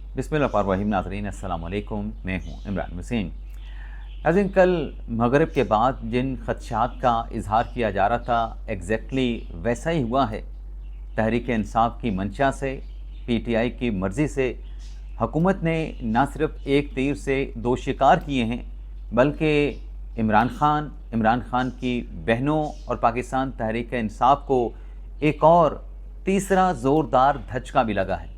बिस्मिल्लाहिर्रहमानिर्रहीम। नाज़रीन अस्सलाम वालेकुम, मैं हूँ इमरान वसीम। नाज़रीन, कल मगरिब के बाद जिन ख़दशात का इजहार किया जा रहा था एग्जैक्टली वैसा ही हुआ है। तहरीक इंसाफ की मंशा से, PTI की मर्ज़ी से हुकूमत ने न सिर्फ एक तीर से दो शिकार किए हैं, बल्कि इमरान खान की बहनों और पाकिस्तान तहरीक इंसाफ को एक और तीसरा ज़ोरदार धचका भी लगा है।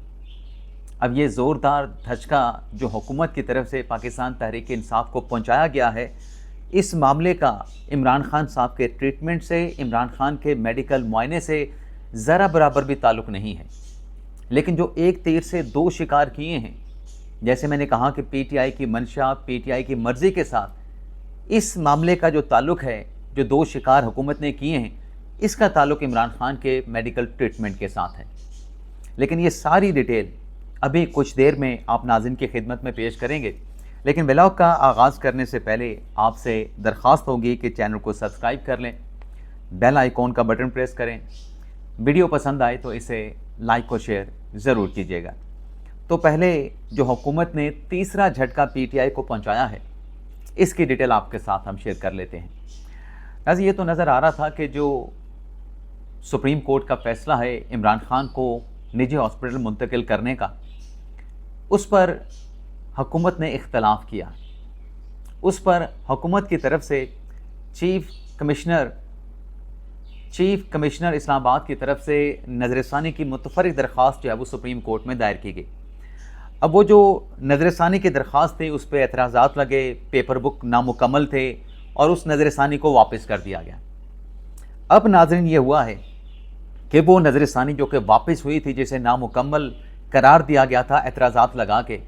अब ये ज़ोरदार धचका जो हुकूमत की तरफ से पाकिस्तान तहरीक इंसाफ को पहुंचाया गया है, इस मामले का इमरान खान साहब के ट्रीटमेंट से, इमरान खान के मेडिकल मुआयने से ज़रा बराबर भी ताल्लुक़ नहीं है। लेकिन जो एक तीर से दो शिकार किए हैं, जैसे मैंने कहा कि PTI की मंशा, PTI की मर्ज़ी के साथ इस मामले का जो ताल्लुक़ है, जो दो शिकार हुकूमत ने किए हैं, इसका ताल्लुक़ इमरान खान के मेडिकल ट्रीटमेंट के साथ है। लेकिन ये सारी डिटेल अभी कुछ देर में आप नाज़रीन की खिदमत में पेश करेंगे। लेकिन व्लॉग का आगाज़ करने से पहले आपसे दरख्वास्त होगी कि चैनल को सब्सक्राइब कर लें, बेल आइकॉन का बटन प्रेस करें, वीडियो पसंद आए तो इसे लाइक और शेयर ज़रूर कीजिएगा। तो पहले जो हुकूमत ने तीसरा झटका PTI को पहुंचाया है, इसकी डिटेल आपके साथ हम शेयर कर लेते हैं। नाज़रीन, ये तो नज़र आ रहा था कि जो सुप्रीम कोर्ट का फ़ैसला है इमरान खान को निजी हॉस्पिटल मुंतकिल करने का, उस पर हुकूमत ने इख्तलाफ किया। उस पर हुकूमत की तरफ से चीफ़ कमिश्नर इस्लामाबाद की तरफ से नज़रसानी की मुतफर्रिग दरख्वास्त जो है वो सुप्रीम कोर्ट में दायर की गई। अब वो जो नज़रसानी की दरख्वास्त थी उस पर एतराज़ात लगे, पेपर बुक नामुकम्मल थे और उस नज़रसानी को वापस कर दिया गया। अब नाज़रीन ये हुआ है कि वो नज़रसानी जो कि वापस हुई थी, जिसे नामुकम्मल करार दिया गया था एतराज़ात लगा के,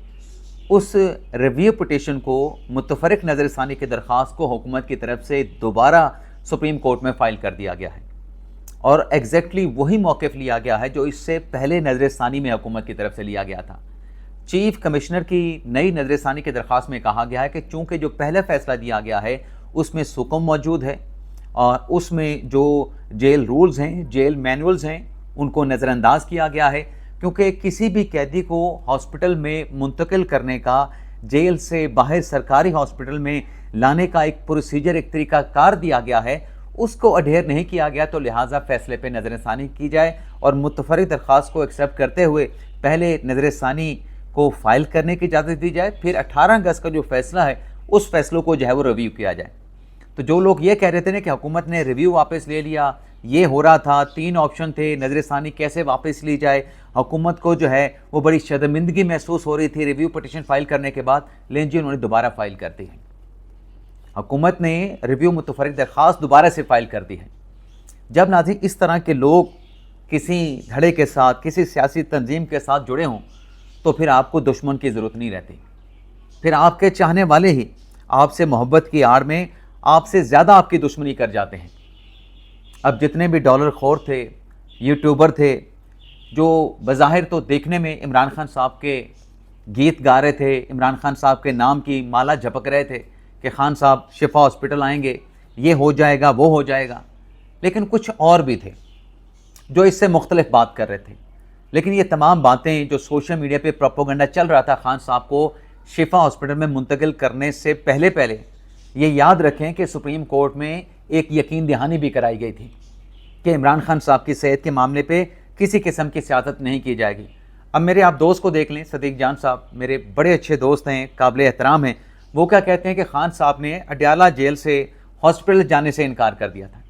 उस रिव्यू पिटीशन को, मुतफर्रिक नज़रसानी की दरख्वास्त को हुकूमत की तरफ से दोबारा सुप्रीम कोर्ट में फ़ाइल कर दिया गया है और एग्जैक्टली वही मौक़िफ़ लिया गया है जो इससे पहले नज़रसानी में हुकूमत की तरफ से लिया गया था। चीफ़ कमिश्नर की नई नज़रसानी की दरख्वास्त में कहा गया है कि चूँकि जो पहला फ़ैसला दिया गया है उसमें सुकम मौजूद है और उसमें जो जेल रूल्स हैं, जेल मैनुअल्स हैं, उनको नज़रअंदाज किया गया है, क्योंकि किसी भी कैदी को हॉस्पिटल में मुंतकिल करने का, जेल से बाहर सरकारी हॉस्पिटल में लाने का एक प्रोसीजर, एक तरीक़ाकार दिया गया है, उसको अडेयर नहीं किया गया। तो लिहाजा फ़ैसले पे नज़रसानी की जाए और मुतफर्रिग दरख्वास्त को एक्सेप्ट करते हुए पहले नज़रसानी को फ़ाइल करने की इजाज़त दी जाए, फिर 18 अगस्त का जो फ़ैसला है उस फैसलों को जो है वो रिव्यू किया जाए। तो जो लोग ये कह रहे थे ना कि हुकूमत ने रिव्यू वापस ले लिया, ये हो रहा था, 3 ऑप्शन थे, नज़रसानी कैसे वापस ली जाए, हुकूमत को जो है वो बड़ी शर्मिंदगी महसूस हो रही थी रिव्यू पिटीशन फ़ाइल करने के बाद। लेकिन जी उन्होंने दोबारा फ़ाइल कर दी है, हुकूमत ने रिव्यू मुतफर्रिग दरख्वास्त दोबारा से फ़ाइल कर दी है। जब नाज़रीन इस तरह के लोग किसी धड़े के साथ, किसी सियासी तंजीम के साथ जुड़े हों, तो फिर आपको दुश्मन की ज़रूरत नहीं रहती। फिर आपके चाहने वाले ही आपसे मोहब्बत की आड़ में आपसे ज़्यादा आपकी दुश्मनी कर जाते हैं। अब जितने भी डॉलर खोर थे, यूट्यूबर थे, जो बज़ाहिर तो देखने में इमरान खान साहब के गीत गा रहे थे, इमरान खान साहब के नाम की माला झपक रहे थे कि खान साहब शिफा हॉस्पिटल आएंगे, ये हो जाएगा, वो हो जाएगा, लेकिन कुछ और भी थे जो इससे मुख्तलिफ बात कर रहे थे। लेकिन ये तमाम बातें जो सोशल मीडिया पे प्रोपेगेंडा चल रहा था खान साहब को शिफा हॉस्पिटल में मुंतकिल करने से पहले ये याद रखें कि सुप्रीम कोर्ट में एक यकीन दहानी भी कराई गई थी कि इमरान खान साहब की सेहत के मामले पे किसी किस्म की सियासत नहीं की जाएगी। अब मेरे आप दोस्त को देख लें, सदीक जान साहब मेरे बड़े अच्छे दोस्त हैं, काबिल एहतराम हैं। वो क्या कहते हैं कि खान साहब ने अडयाला जेल से हॉस्पिटल जाने से इनकार कर दिया था,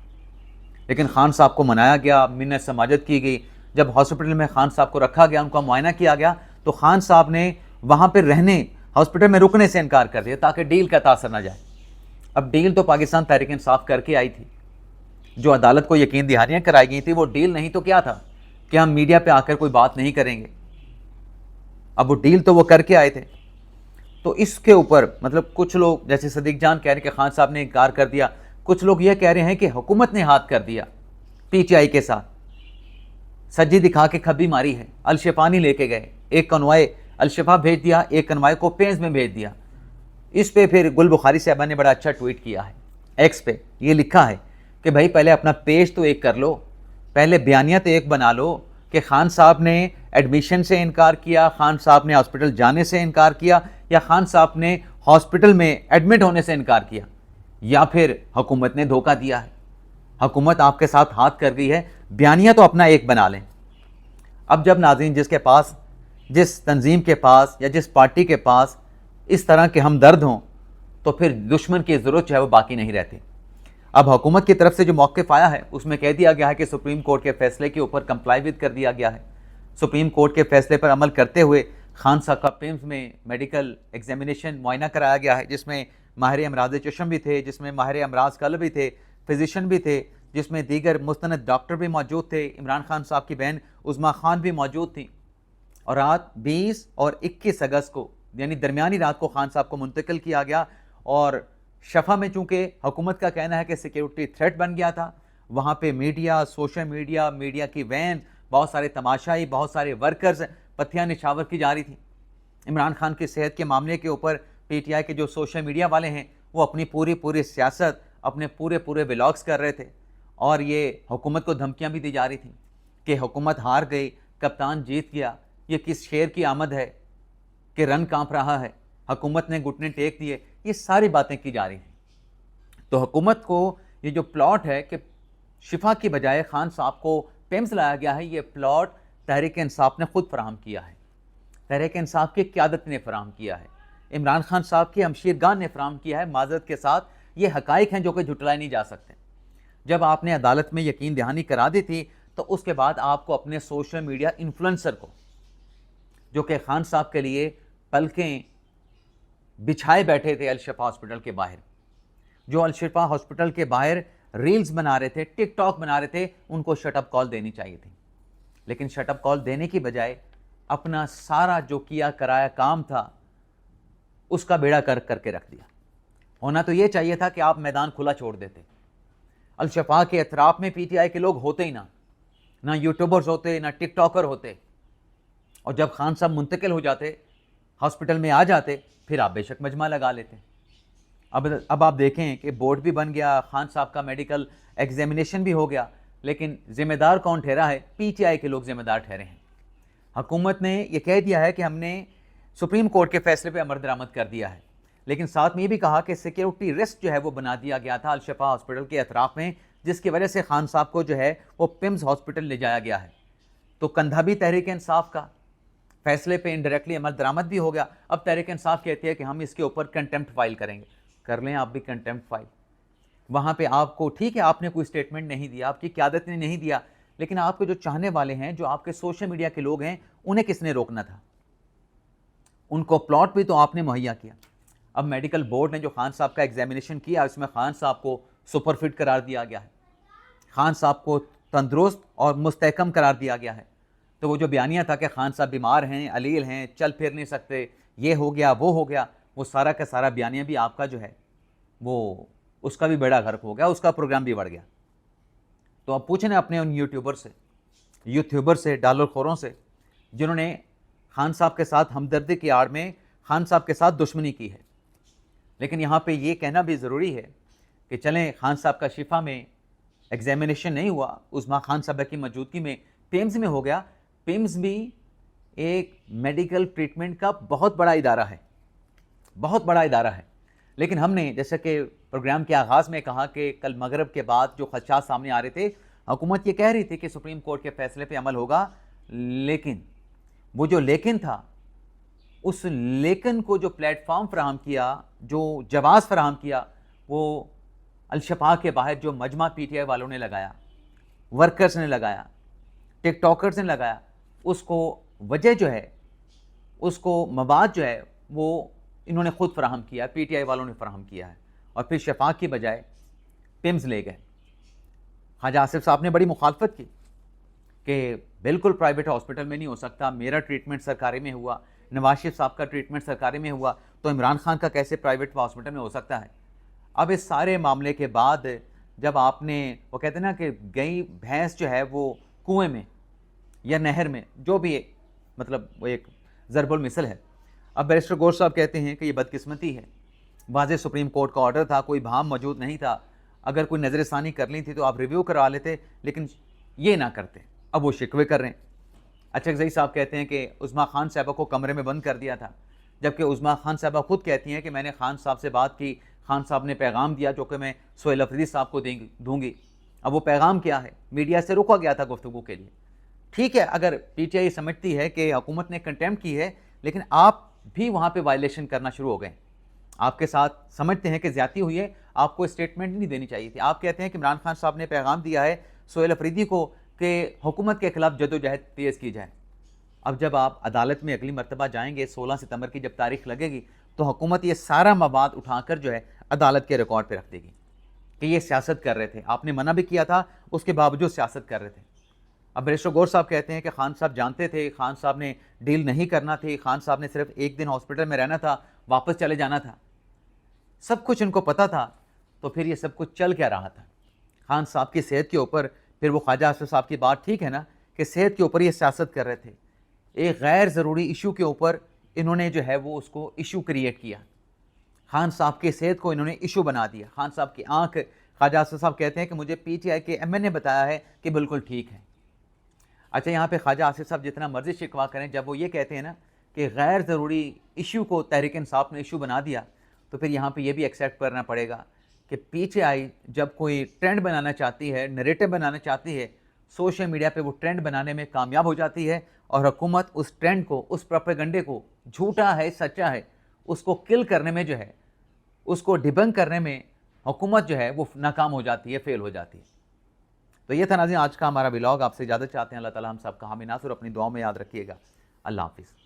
लेकिन खान साहब को मनाया गया, मिन्नत समाजत की गई। जब हॉस्पिटल में खान साहब को रखा गया, उनका मुआयना किया गया, तो खान साहब ने वहाँ पर रहने, हॉस्पिटल में रुकने से इनकार कर दिया ताकि डील का तासर न जाए। अब डील तो पाकिस्तान तहरीक इंसाफ करके आई थी, जो अदालत को यकीन दहानियाँ कराई गई थी वो डील नहीं तो क्या था कि हम मीडिया पे आकर कोई बात नहीं करेंगे। अब वो डील तो वो करके आए थे। तो इसके ऊपर मतलब कुछ लोग जैसे सदीक जान कह रहे हैं कि खान साहब ने इनकार कर दिया, कुछ लोग ये कह रहे हैं कि हुकूमत ने हाथ कर दिया PTI के साथ, सज्जी दिखा के खब्बी मारी है, अलशिफा नहीं लेके गए, एक कन्वाय अलशिफा भेज दिया, एक कन्वाय को पेंज में भेज दिया। इस पे फिर गुल बुखारी साहबा ने बड़ा अच्छा ट्वीट किया है, एक्स पे ये लिखा है कि भाई पहले अपना पेज तो एक कर लो, पहले बयानिया तो एक बना लो कि खान साहब ने एडमिशन से इनकार किया, खान साहब ने हॉस्पिटल जाने से इनकार किया, या खान साहब ने हॉस्पिटल में एडमिट होने से इनकार किया, या फिर हुकूमत ने धोखा दिया है। हुकूमत आपके साथ हाथ कर गई है, बयानिया तो अपना एक बना लें। अब जब नाज़रीन जिसके पास, जिस तंजीम के पास या जिस पार्टी के पास इस तरह के हमदर्द हों, तो फिर दुश्मन की ज़रूरत जो है वो बाकी नहीं रहती। अब हुकूमत की तरफ से जो मौक़िफ़ आया है उसमें कह दिया गया है कि सुप्रीम कोर्ट के फैसले के ऊपर कंप्लाई विद कर दिया गया है। सुप्रीम कोर्ट के फैसले पर अमल करते हुए खान साहब का पिम्स में मेडिकल एग्जामिनेशन मुआयना कराया गया है, जिसमें माहिर अमराज चशम भी थे, जिसमें माहिर अमराज कल्ब भी थे, फिजिशियन भी थे, जिसमें दीगर मुस्तनद डॉक्टर भी मौजूद थे। इमरान खान साहब की बहन उज़मा खान भी मौजूद थी। और रात 20 और 21 अगस्त को, यानी दरमियानी रात को खान साहब को मुंतकिल किया गया। और शफा में चूँकि हुकूमत का कहना है कि सिक्योरिटी थ्रेट बन गया था, वहाँ पे मीडिया, सोशल मीडिया, मीडिया की वैन, बहुत सारे तमाशाई, बहुत सारे वर्कर्स, पत्तियाँ निछावर की जा रही थी। इमरान खान की सेहत के मामले के ऊपर पीटीआई के जो सोशल मीडिया वाले हैं वो अपनी पूरी सियासत, अपने पूरे व्लॉग्स कर रहे थे। और ये हुकूमत को धमकियाँ भी दी जा रही थी कि हुकूमत हार गई, कप्तान जीत गया, ये किस शेर की आमद है कि रन कांप रहा है, हुकूमत ने घुटने टेक दिए, ये सारी बातें की जा रही थी। तो हुकूमत को ये जो प्लॉट है कि शिफा की बजाय खान साहब को पेम्स लाया गया है, ये प्लॉट तहरीक इंसाफ ने खुद फराहम किया है, तहरीक इंसाफ की क़यादत ने फराहम किया है, इमरान खान साहब की हमशीरगान ने फराहम किया है। माज़रत के साथ ये हक़ाइक़ हैं जो कि झुटलाए नहीं जा सकते। जब आपने अदालत में यकीन दहानी करा दी थी तो उसके बाद आपको अपने सोशल मीडिया इन्फ्लुएंसर को, जो कि खान साहब के लिए पलकें बिछाए बैठे थे अलशिफा हॉस्पिटल के बाहर, जो अलशिफा हॉस्पिटल के बाहर रील्स बना रहे थे, टिकटॉक बना रहे थे, उनको शटअप कॉल देनी चाहिए थी। लेकिन शटअप कॉल देने की बजाय अपना सारा जो किया कराया काम था उसका बेड़ा करके रख दिया। होना तो ये चाहिए था कि आप मैदान खुला छोड़ देते। अलशिफा के अतराफ में पीटीआई के लोग होते ही ना यूट्यूबर्स होते, ना टिकटॉकर होते। और जब खान साहब मुंतकिल हो जाते, हॉस्पिटल में आ जाते, फिर आप बेशक मजमा लगा लेते। अब आप देखें कि बोर्ड भी बन गया, खान साहब का मेडिकल एग्जामिनेशन भी हो गया, लेकिन ज़िम्मेदार कौन ठहरा है? पीटीआई के लोग ज़िम्मेदार ठहरे हैं। हुकूमत ने यह कह दिया है कि हमने सुप्रीम कोर्ट के फैसले पे अमल दरामद कर दिया है, लेकिन साथ में ये भी कहा कि सिक्योरिटी रिस्क जो है वो बना दिया गया था अलशिफा हॉस्पिटल के अतराफ में, जिसकी वजह से खान साहब को जो है वो पिम्स हॉस्पिटल ले जाया गया है। तो कंधा भी तहरीक इंसाफ का, फैसले पे इनडायरेक्टली अमल दरामद भी हो गया। अब तहरीक इंसाफ कहती है कि हम इसके ऊपर कंटेम्प्ट फाइल करेंगे। कर लें आप भी कंटेम्प्ट फाइल। वहाँ पे आपको, ठीक है आपने कोई स्टेटमेंट नहीं दिया, आपकी क़यादत ने नहीं दिया, लेकिन आपके जो चाहने वाले हैं, जो आपके सोशल मीडिया के लोग हैं, उन्हें किसने रोकना था? उनको प्लॉट भी तो आपने मुहैया किया। अब मेडिकल बोर्ड ने जो खान साहब का एग्जामिनेशन किया, उसमें खान साहब को सुपर फिट करार दिया गया है, खान साहब को तंदुरुस्त और मुस्तहकम करार दिया गया है। तो वो जो बयानिया था कि खान साहब बीमार हैं, अलील हैं, चल फिर नहीं सकते, ये हो गया वो हो गया, वो सारा का सारा बयानिया भी आपका जो है वो, उसका भी बेड़ा गर्क हो गया, उसका प्रोग्राम भी बढ़ गया। तो अब पूछें अपने उन यूट्यूबर से, डॉलर खोरों से, जिन्होंने खान साहब के साथ हमदर्दी की आड़ में खान साहब के साथ दुश्मनी की है। लेकिन यहाँ पे ये कहना भी ज़रूरी है कि चलें, खान साहब का शिफा में एग्जामिनेशन नहीं हुआ, उज़मा खान साहब की मौजूदगी में पिम्स में हो गया। पिम्स भी एक मेडिकल ट्रीटमेंट का बहुत बड़ा इदारा है, बहुत बड़ा इदारा है। लेकिन हमने जैसे कि प्रोग्राम के आगाज़ में कहा कि कल मगरब के बाद जो खदशात सामने आ रहे थे, हुकूमत ये कह रही थी कि सुप्रीम कोर्ट के फैसले पे अमल होगा, लेकिन वो जो लेकिन था, उस लेकिन को जो प्लेटफॉर्म फराहम किया, जो जवाज़ फराहम किया, वो अलशिफा के बाहर जो मजमा पीटीआई वालों ने लगाया, वर्कर्स ने लगाया, टिकटॉकर्स ने लगाया, उसको वजह जो है, उसको मवाद जो है वो इन्होंने खुद फराहम किया, पीटीआई वालों ने फराहम किया है। और फिर शफा की बजाय पिम्स ले गए। ख्वाजा आसिफ साहब ने बड़ी मुखालफत की कि बिल्कुल प्राइवेट हॉस्पिटल में नहीं हो सकता, मेरा ट्रीटमेंट सरकारी में हुआ, नवाज शरीफ साहब का ट्रीटमेंट सरकारी में हुआ, तो इमरान खान का कैसे प्राइवेट हॉस्पिटल में हो सकता है? अब इस सारे मामले के बाद जब आपने, वो कहते हैं ना कि गई भैंस जो है वो कुएं में या नहर में, जो भी है, मतलब वो एक ज़रबुल मिसल है। अब बैरिस्टर गौर साहब कहते हैं कि ये बदकिस्मती है, वाज़े सुप्रीम कोर्ट का ऑर्डर था, कोई भाम मौजूद नहीं था, अगर कोई नज़रसानी कर ली थी तो आप रिव्यू करवा लेते, लेकिन ये ना करते। अब वो शिकवे कर रहे हैं। अचकज़ई साहब कहते हैं कि उस्मा खान साहबा को कमरे में बंद कर दिया था, जबकि उस्मा खान साहबा खुद कहती हैं कि मैंने खान साहब से बात की, खान साहब ने पैगाम दिया जो कि मैं सोहेल अफरीदी साहब को दूंगी। अब वो पैगाम क्या है? मीडिया से रोका गया था गुफ्तगू के लिए। ठीक है, अगर पीटीआई समझती है कि हुकूमत ने कंटेम्प्ट की है, लेकिन आप भी वहाँ पे वायलेशन करना शुरू हो गए। आपके साथ समझते हैं कि ज़्यादती हुई है, आपको स्टेटमेंट नहीं देनी चाहिए थी। आप कहते हैं कि इमरान खान साहब ने पैगाम दिया है सोहेल अफरीदी को कि हुकूमत के खिलाफ जदोजहद तेज़ की जाए। अब जब आप अदालत में अगली मरतबा जाएंगे 16 सितंबर की जब तारीख लगेगी, तो हुकूमत ये सारा मवाद उठाकर जो है अदालत के रिकॉर्ड पे रख देगी कि ये सियासत कर रहे थे, आपने मना भी किया था, उसके बावजूद सियासत कर रहे थे। अब बैरिस्टर गौर साहब कहते हैं कि खान साहब जानते थे, खान साहब ने डील नहीं करना थी, खान साहब ने सिर्फ एक दिन हॉस्पिटल में रहना था, वापस चले जाना था, सब कुछ इनको पता था, तो फिर ये सब कुछ चल क्या रहा था? खान साहब की सेहत के ऊपर, फिर वो ख्वाजा आसिफ साहब की बात ठीक है ना कि सेहत के ऊपर ये सियासत कर रहे थे। एक गैर ज़रूरी इशू के ऊपर इन्होंने जो है वो उसको इशू क्रिएट किया। खान साहब की सेहत को इन्होंने इशू बना दिया। खान साहब की आंख, ख्वाजा आसिफ साहब कहते हैं कि मुझे पीटीआई के एमएन ने बताया है कि बिल्कुल ठीक है। अच्छा, यहाँ पे ख्वाजा आसिफ साहब जितना मर्जी शिकवा करें, जब वो ये कहते हैं ना कि गैर ज़रूरी इशू को तहरीक इंसाफ ने इशू बना दिया, तो फिर यहाँ पे ये भी एक्सेप्ट करना पड़ेगा कि पीटीआई जब कोई ट्रेंड बनाना चाहती है, नरेटिव बनाना चाहती है, सोशल मीडिया पे वो ट्रेंड बनाने में कामयाब हो जाती है, और हुकूमत उस ट्रेंड को, उस प्रोपेगेंडे को, झूठा है सच्चा है, उसको किल करने में जो है, उसको डिबंक करने में हुकूमत जो है वो नाकाम हो जाती है, फेल हो जाती है। तो ये था नाज़रीन आज का हमारा व्लॉग। आपसे इजाज़त चाहते हैं। अल्लाह ताला हम सब का हामी नासुर अपनी दुआओं में याद रखिएगा। अल्लाह हाफिज़।